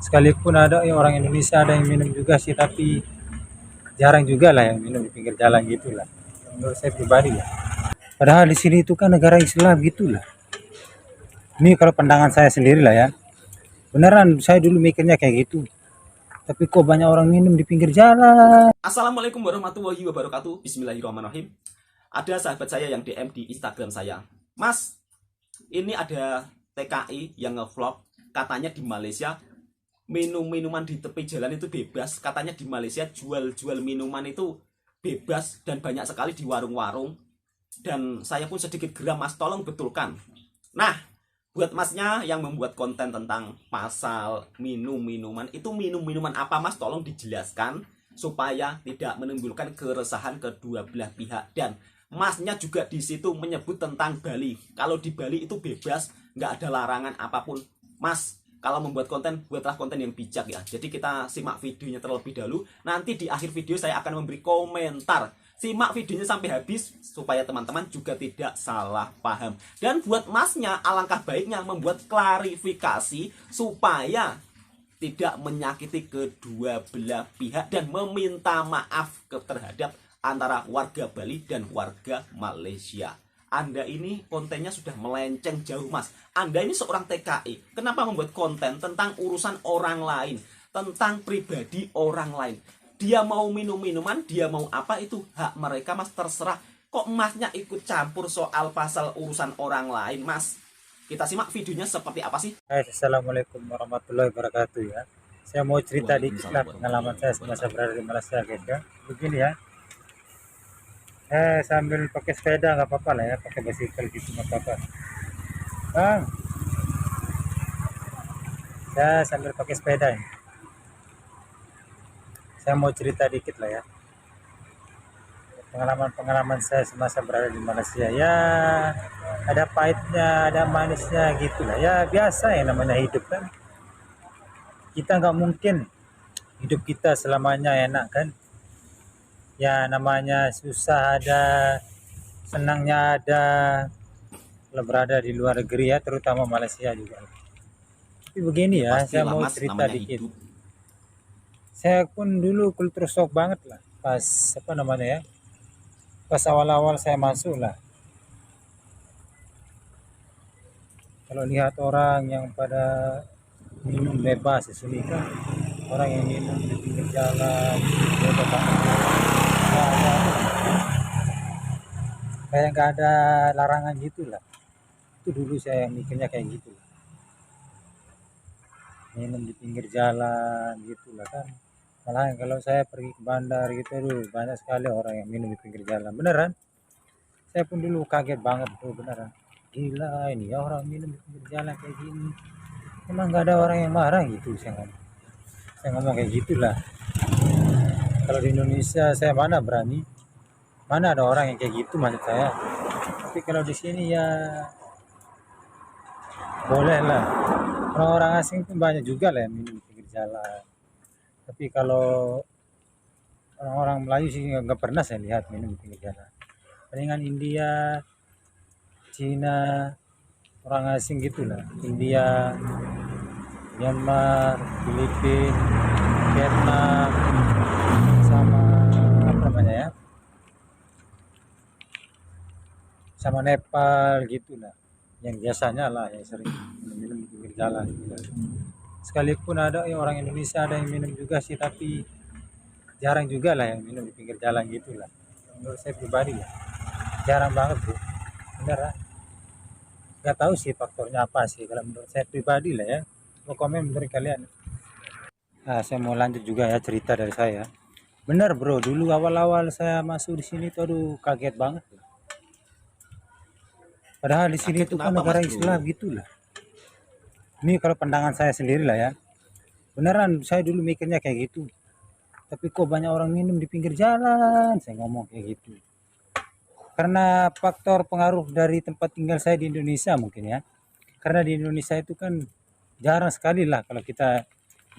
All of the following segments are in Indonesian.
Sekalipun ada orang Indonesia ada yang minum juga sih, tapi jarang juga lah yang minum di pinggir jalan gitulah. Menurut saya pribadi ya. Padahal di sini itu kan negara Islam gitulah. Ini kalau pandangan saya sendiri lah ya. Beneran saya dulu mikirnya kayak gitu. Tapi kok banyak orang minum di pinggir jalan. Assalamualaikum warahmatullahi wabarakatuh. Bismillahirrahmanirrahim. Ada sahabat saya yang DM di Instagram saya. Mas, ini ada TKI yang ngevlog. Katanya di Malaysia minum-minuman di tepi jalan itu bebas. Katanya di Malaysia jual-jual minuman itu bebas dan banyak sekali di warung-warung. Dan saya pun sedikit geram, Mas, tolong betulkan. Nah, buat masnya yang membuat konten tentang pasal minum-minuman, itu minum-minuman apa, Mas? Tolong dijelaskan supaya tidak menimbulkan keresahan kedua belah pihak. Dan masnya juga di situ menyebut tentang Bali. Kalau di Bali itu bebas, nggak ada larangan apapun. Mas, kalau membuat konten, buatlah konten yang bijak ya. Jadi kita simak videonya terlebih dahulu. Nanti di akhir video saya akan memberi komentar. Simak videonya sampai habis supaya teman-teman juga tidak salah paham. Dan buat masnya, alangkah baiknya membuat klarifikasi supaya tidak menyakiti kedua belah pihak dan meminta maaf terhadap antara warga Bali dan warga Malaysia. Anda ini kontennya sudah melenceng jauh, Mas. Anda ini seorang TKI. Kenapa membuat konten tentang urusan orang lain, tentang pribadi orang lain? Dia mau minum minuman, dia mau apa, itu hak mereka, Mas, terserah. Kok masnya ikut campur soal pasal urusan orang lain, Mas? Kita simak videonya seperti apa sih? Hai, assalamualaikum warahmatullahi wabarakatuh ya. Saya mau cerita dikit lah pengalaman saya semasa berada di Malaysia guys ya. Begini ya. Sambil pakai sepeda nggak apa-apa lah ya, pakai bicycle gitu nggak apa-apa. Bang, saya sambil pakai sepeda ini. Saya mau cerita dikit lah ya. Pengalaman-pengalaman saya semasa berada di Malaysia ya, ada pahitnya, ada manisnya gitu lah ya, biasa yang namanya hidup kan. Kita nggak mungkin hidup kita selamanya enak kan. Ya namanya susah ada, senangnya ada, kalau berada di luar negeri ya, terutama Malaysia juga. Tapi begini ya, saya Pastilah, mau Mas, cerita namanya dikit. hidup. Saya pun dulu kultur shock banget lah, pas apa namanya ya, pas awal-awal saya masuk lah. Kalau lihat orang yang pada minum bebas di sini kan, orang yang minum di pinggir jalan, bebas banget. Kayak nggak ada larangan gitu lah. Itu dulu saya mikirnya kayak gitu. Minum di pinggir jalan gitu lah kan. Malahan kalau saya pergi ke bandar gitu, dulu banyak sekali orang yang minum di pinggir jalan. Beneran? Saya pun dulu kaget banget tuh, beneran. Gila ini ya, orang minum di pinggir jalan kayak gini. Emang nggak ada orang yang marah gitu, saya ngomong kayak gitulah. Kalau di Indonesia saya mana berani, mana ada orang yang kayak gitu maksud saya. Tapi kalau di sini ya boleh lah. Orang-orang asing pun banyak juga lah yang minum di pinggir jalan. Tapi kalau orang-orang Melayu sih nggak pernah saya lihat minum di pinggir jalan. Palingan India, Cina, orang asing gitulah. India, Myanmar, Filipina, Vietnam, sama apa namanya ya, sama Nepal gitulah. Yang biasanya lah yang sering minum di pinggir jalan gitu. Sekalipun ada orang Indonesia ada yang minum juga sih, tapi jarang juga lah yang minum di pinggir jalan gitulah. Menurut saya pribadi ya, jarang banget sih. Bener lah. Nggak tahu sih faktornya apa sih, kalau menurut saya pribadi lah ya. Mau komen menurut kalian? Nah, saya mau lanjut juga ya cerita dari saya. Bener bro, dulu awal-awal saya masuk di sini tuh aduh kaget banget. Padahal di sini Kaget itu kan kenapa, Mas negara Bro? Islam gitulah. Ini kalau pandangan saya sendiri lah ya. Beneran saya dulu mikirnya kayak gitu. Tapi kok banyak orang minum di pinggir jalan, saya ngomong kayak gitu. Karena faktor pengaruh dari tempat tinggal saya di Indonesia mungkin ya. Karena di Indonesia itu kan jarang sekali lah kalau kita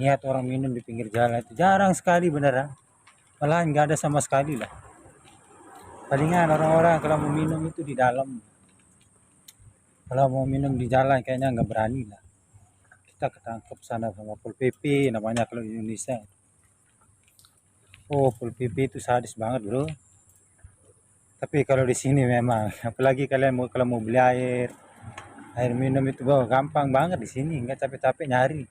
lihat orang minum di pinggir jalan, itu jarang sekali beneran. Malahan nggak ada sama sekali lah. Palingan orang-orang kalau mau minum itu di dalam. Kalau mau minum di jalan kayaknya nggak berani lah. kita ketangkep sana sama Pol PP namanya kalau di Indonesia. Oh, Pol PP itu sadis banget bro. Tapi kalau di sini memang, apalagi kalian mau kalau mau beli air minum itu bro, gampang banget di sini, nggak capek-capek nyari.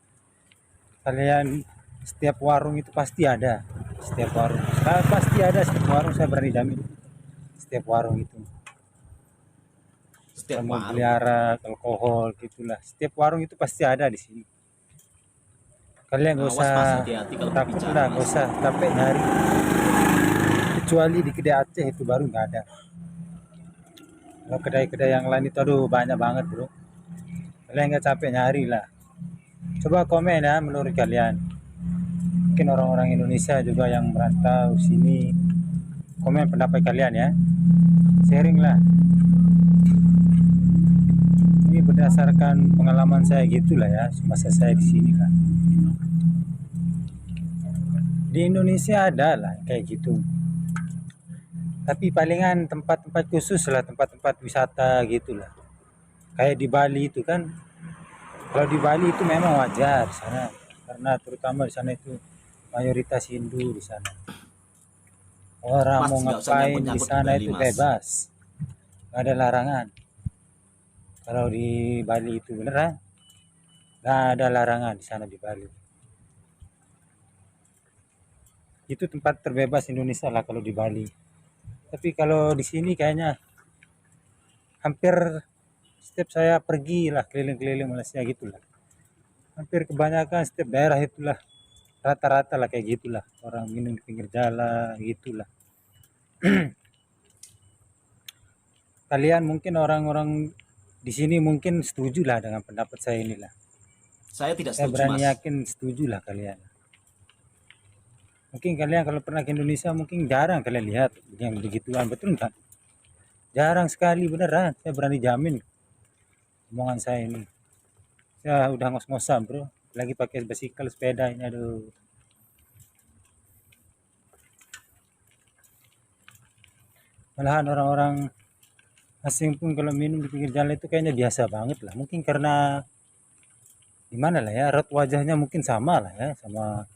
Kalian setiap warung itu pasti ada, setiap warung, pasti ada setiap warung, saya berani jamin. Setiap warung itu, Setiap kalau mau beli warung. arak, alkohol gitulah, setiap warung itu pasti ada di sini. Kalian nggak Awas usah mas, hati-hati kalau takut berbicara lah, nggak mas. usah capek nyari. Kecuali di kedai Aceh itu baru nggak ada. Kalau kedai-kedai yang lain itu aduh banyak banget bro. Kalian nggak capek nyari lah. Coba komen ya menurut kalian. Mungkin orang-orang Indonesia juga yang merantau sini, komen pendapat kalian ya. Sharing lah. Ini berdasarkan pengalaman saya gitulah ya, semasa saya di sini kan. Di Indonesia ada lah kayak gitu. Tapi palingan tempat-tempat khusus lah, tempat-tempat wisata gitulah. Kayak di Bali itu kan. Kalau di Bali itu memang wajar di sana, karena terutama di sana itu mayoritas Hindu di sana. Orang Mas mau nggak usah ngapain di nyangkut-nyangkut di sana Bali itu mas. bebas, nggak ada larangan. Kalau di Bali itu beneran, nggak ada larangan di sana di Bali. Itu tempat terbebas Indonesia lah kalau di Bali. Tapi kalau di sini kayaknya hampir setiap saya pergi lah keliling-keliling Malaysia gitulah. Hampir kebanyakan setiap daerah itulah rata-rata lah kayak gitulah, orang minum di pinggir jalan gitulah. Kalian mungkin orang-orang di sini mungkin setuju lah dengan pendapat saya inilah. Saya tidak Saya setuju berani mas. yakin setuju lah kalian. Mungkin kalian kalau pernah ke Indonesia mungkin jarang kalian lihat yang begituan, betul nggak? Jarang sekali beneran, saya berani jamin omongan saya ini. Saya udah ngos-ngosan bro, lagi pakai bicycle sepeda ini aduh. Malahan orang-orang asing pun kalau minum di pinggir jalan itu kayaknya biasa banget lah. Mungkin karena gimana lah ya, raut wajahnya mungkin sama lah ya, sama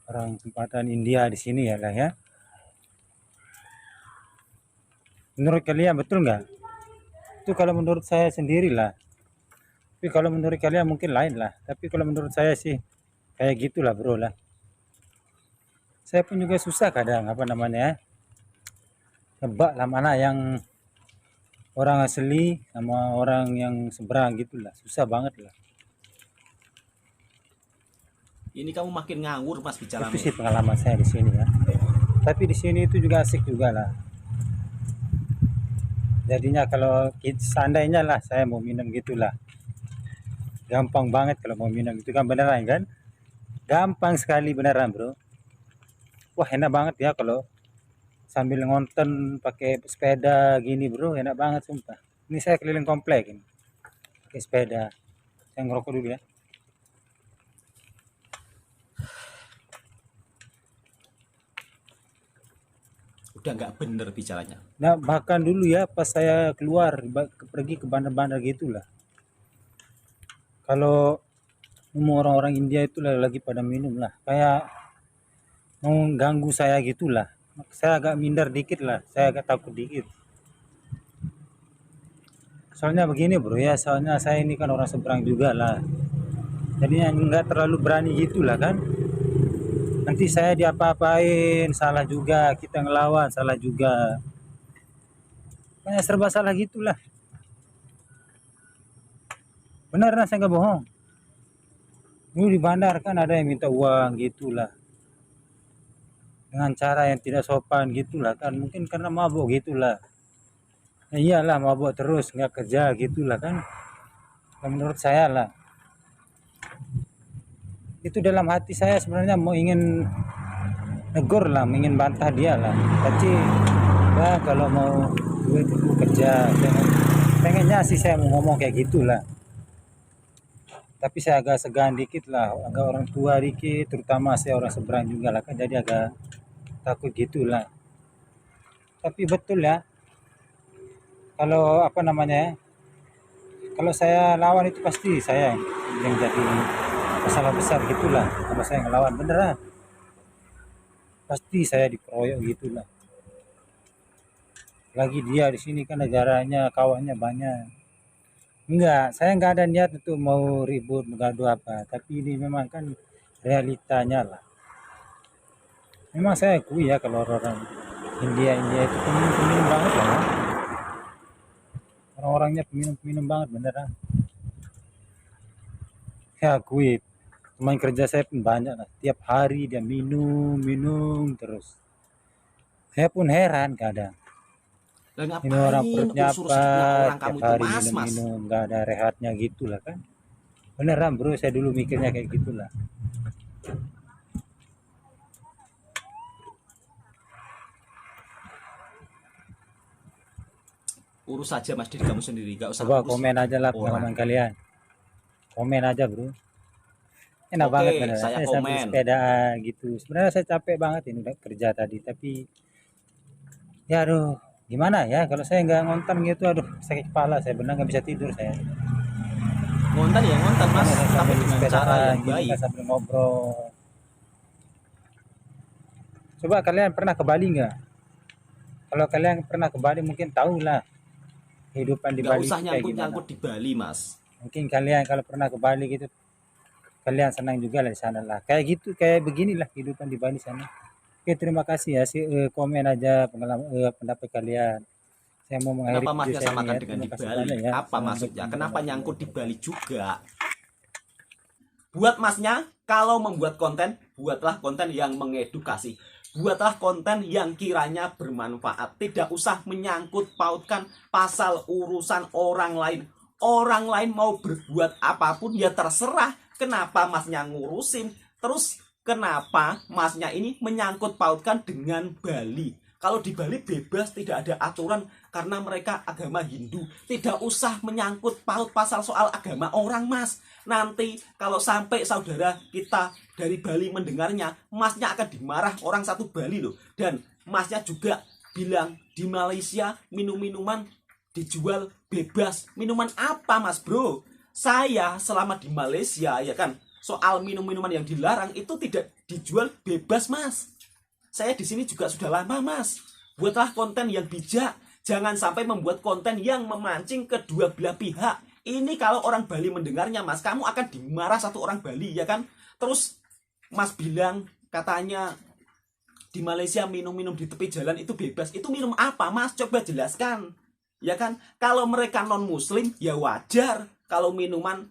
orang tempatan India di sini ya lah ya. Menurut kalian betul nggak? Itu kalau menurut saya sendiri lah. Tapi kalau menurut kalian mungkin lain lah. Tapi kalau menurut saya sih kayak gitulah bro lah. Saya pun juga susah kadang apa namanya ya, nebak lah mana yang orang asli sama orang yang seberang gitulah. Susah banget lah. Ini kamu makin ngawur mas Itu bicaramu. sih pengalaman saya di sini ya. Tapi di sini itu juga asik juga lah. Jadinya kalau seandainya lah saya mau minum gitulah, gampang banget kalau mau minum itu kan beneran kan, gampang sekali beneran bro. Wah enak banget ya kalau sambil ngonten pakai sepeda gini bro, enak banget sumpah. Ini saya keliling komplek ini pakai sepeda. Saya ngerokok dulu ya. Udah nggak bener bicaranya. Nah bahkan dulu ya pas saya keluar pergi ke bandar-bandar gitulah, kalau orang-orang India itu lagi pada minum lah, kayak mau ganggu saya gitulah. Saya agak minder dikit lah, saya agak takut dikit. Soalnya begini bro ya, soalnya saya ini kan orang seberang juga lah. Jadinya nggak terlalu berani gitulah kan. Nanti saya diapa-apain, salah juga, kita ngelawan, salah juga. Kayak serba salah gitulah. Benar lah, saya nggak bohong. Dulu di bandar kan ada yang minta uang gitulah. Dengan cara yang tidak sopan gitulah kan. Mungkin karena mabuk gitulah. Ya iyalah mabuk terus, nggak kerja gitulah kan. Dan menurut saya lah. Itu dalam hati saya sebenarnya mau ingin negur lah, ingin bantah dia lah. Tapi ya kalau mau duit itu kerja, pengennya sih saya mau ngomong kayak gitulah. Tapi saya agak segan dikit lah, agak orang tua dikit, terutama saya orang seberang juga lah kan, jadi agak takut gitulah. Tapi betul ya, kalau apa namanya ya, kalau saya lawan itu pasti saya yang jadi masalah besar gitulah. Kalau saya ngelawan beneran, pasti saya dikeroyok gitulah. Lagi dia di sini kan negaranya kawannya banyak. Enggak, saya nggak ada niat untuk mau ribut, menggaduh apa. Tapi ini memang kan realitanya lah. Memang saya akui ya kalau orang India itu peminum-peminum banget lah. Orang-orangnya peminum-peminum banget beneran. Saya akui, teman kerja saya pun banyak lah. Tiap hari dia minum terus. Saya pun heran kadang. Lah Ini orang ngapain perutnya urus apa, hidupnya orang tiap kamu itu hari mas? minum-minum, nggak ada rehatnya gitu lah kan. Beneran bro, saya dulu mikirnya kayak gitulah. Urus saja mas diri kamu sendiri, gak usah Coba urus komen aja lah orang. pengalaman kalian. Komen aja bro. Enak banget Oke, bener. saya Saya sambil komen. sepedaan gitu. Sebenarnya saya capek banget ini udah kerja tadi, tapi ya aduh, gimana ya kalau saya nggak ngonten gitu, aduh sakit kepala saya benar nggak bisa tidur saya. Ngonten ya ngonten mas, Makanya saya tapi sambil dengan cara sepedaan yang gini baik. kan sambil ngobrol. Coba kalian pernah ke Bali nggak? Kalau kalian pernah ke Bali mungkin tahu lah kehidupan di Gak Bali usah itu kayak gimana. nyangkut-nyangkut di Bali mas. Mungkin kalian kalau pernah ke Bali gitu, kalian senang juga lah di sana lah. Kayak gitu, kayak beginilah kehidupan di Bali sana. Oke, terima kasih ya. Komen aja pengalaman pendapat kalian. Saya mau mengakhiri Kenapa video masnya saya ini samakan ya. dengan Terima di kasih Bali? banyak ya. Apa maksudnya? Assalamualaikum Kenapa warahmatullahi nyangkut di wabarakatuh. Bali juga? Buat masnya, kalau membuat konten, buatlah konten yang mengedukasi. Buatlah konten yang kiranya bermanfaat. Tidak usah menyangkut pautkan pasal urusan orang lain. Orang lain mau berbuat apapun ya terserah. Kenapa masnya ngurusin? Terus kenapa masnya ini menyangkut pautkan dengan Bali? Kalau di Bali bebas, tidak ada aturan karena mereka agama Hindu. Tidak usah menyangkut paut pasal soal agama orang mas. Nanti kalau sampai saudara kita dari Bali mendengarnya, masnya akan dimarah orang satu Bali loh. Dan masnya juga bilang di Malaysia minum-minuman dijual bebas. Minuman apa mas bro? Saya selama di Malaysia ya kan, soal minum-minuman yang dilarang itu tidak dijual bebas mas. Saya di sini juga sudah lama mas. Buatlah konten yang bijak. Jangan sampai membuat konten yang memancing kedua belah pihak. Ini kalau orang Bali mendengarnya mas, kamu akan dimarah satu orang Bali ya kan. Terus mas bilang katanya di Malaysia minum-minum di tepi jalan itu bebas. Itu minum apa mas? Coba jelaskan. Ya kan, kalau mereka non muslim ya wajar. Kalau minuman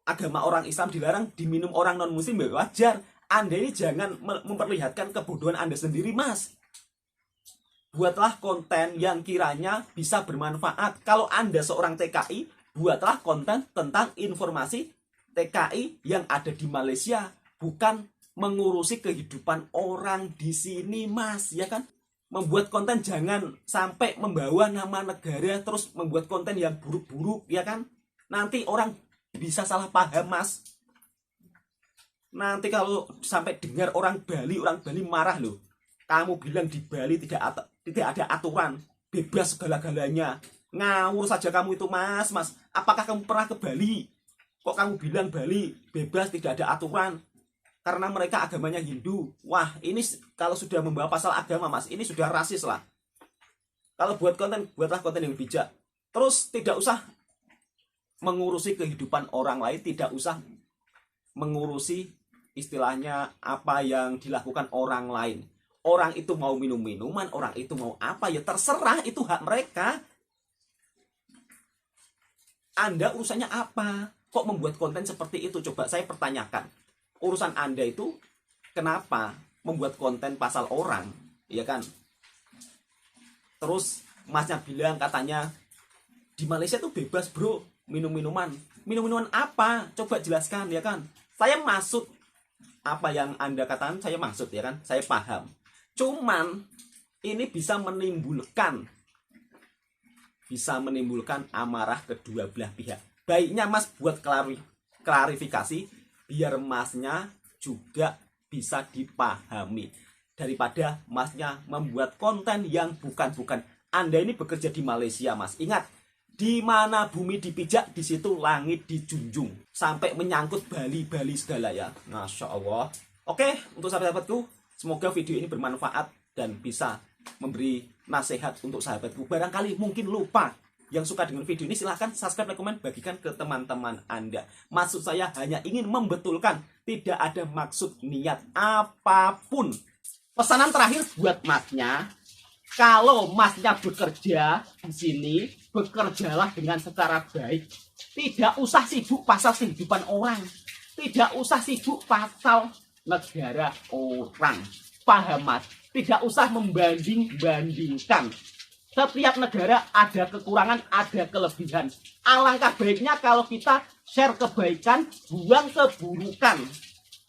agama orang Islam dilarang, diminum orang non muslim ya wajar. Anda ini jangan memperlihatkan kebodohan Anda sendiri mas. Buatlah konten yang kiranya bisa bermanfaat. Kalau Anda seorang TKI, buatlah konten tentang informasi TKI yang ada di Malaysia, bukan mengurusi kehidupan orang di sini mas, ya kan. Membuat konten jangan sampai membawa nama negara, terus membuat konten yang buruk-buruk, ya kan. Nanti orang bisa salah paham mas. Nanti kalau sampai dengar orang Bali marah loh. Kamu bilang di Bali tidak ada aturan, bebas segala-galanya. Ngawur saja kamu itu mas. Apakah kamu pernah ke Bali? Kok kamu bilang Bali bebas tidak ada aturan? Karena mereka agamanya Hindu. Wah, ini kalau sudah membawa pasal agama mas, ini sudah rasis lah. Kalau buat konten, buatlah konten yang bijak. Terus tidak usah mengurusi kehidupan orang lain, tidak usah mengurusi istilahnya apa yang dilakukan orang lain. Orang itu mau minum minuman, orang itu mau apa ya terserah, itu hak mereka. Anda urusannya apa? Kok membuat konten seperti itu? Coba saya pertanyakan. Urusan Anda itu kenapa membuat konten pasal orang, ya kan? Terus masnya bilang katanya di Malaysia tuh bebas bro minum-minuman. Minum-minuman apa? Coba jelaskan ya kan. Saya maksud apa yang Anda katakan, saya maksud ya kan. Saya paham. Cuman ini bisa menimbulkan amarah kedua belah pihak. Baiknya mas buat klarifikasi biar masnya juga bisa dipahami. Daripada masnya membuat konten yang bukan-bukan. Anda ini bekerja di Malaysia mas. Ingat, Di mana bumi dipijak, di situ langit dijunjung. Sampai menyangkut Bali-Bali segala ya. Masya Allah. Oke, untuk sahabat-sahabatku, semoga video ini bermanfaat dan bisa memberi nasihat untuk sahabatku. Barangkali mungkin lupa. Yang suka dengan video ini silahkan subscribe, like, komen, bagikan ke teman-teman Anda. Maksud saya hanya ingin membetulkan, tidak ada maksud niat apapun. Pesanan terakhir buat masnya, kalau masnya bekerja di sini, bekerjalah dengan secara baik. Tidak usah sibuk pasal kehidupan orang. Tidak usah sibuk pasal negara orang. Paham mas? Tidak usah membanding-bandingkan. Setiap negara ada kekurangan, ada kelebihan. Alangkah baiknya kalau kita share kebaikan, buang keburukan.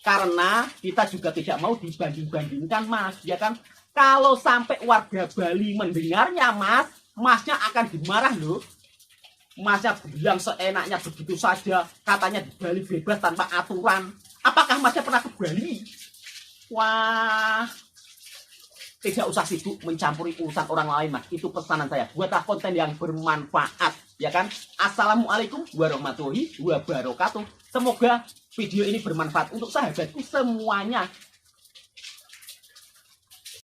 Karena kita juga tidak mau dibanding-bandingkan, mas. Ya kan? Kalau sampai warga Bali mendengarnya, mas, masnya akan dimarah loh. Masnya bilang seenaknya begitu saja. Katanya di Bali bebas tanpa aturan. Apakah masnya pernah ke Bali? Wah... Tidak usah sibuk mencampuri urusan orang lain, mas. Itu pesanan saya. Buatlah konten yang bermanfaat, ya kan? Assalamualaikum warahmatullahi wabarakatuh. Semoga video ini bermanfaat untuk sahabatku semuanya.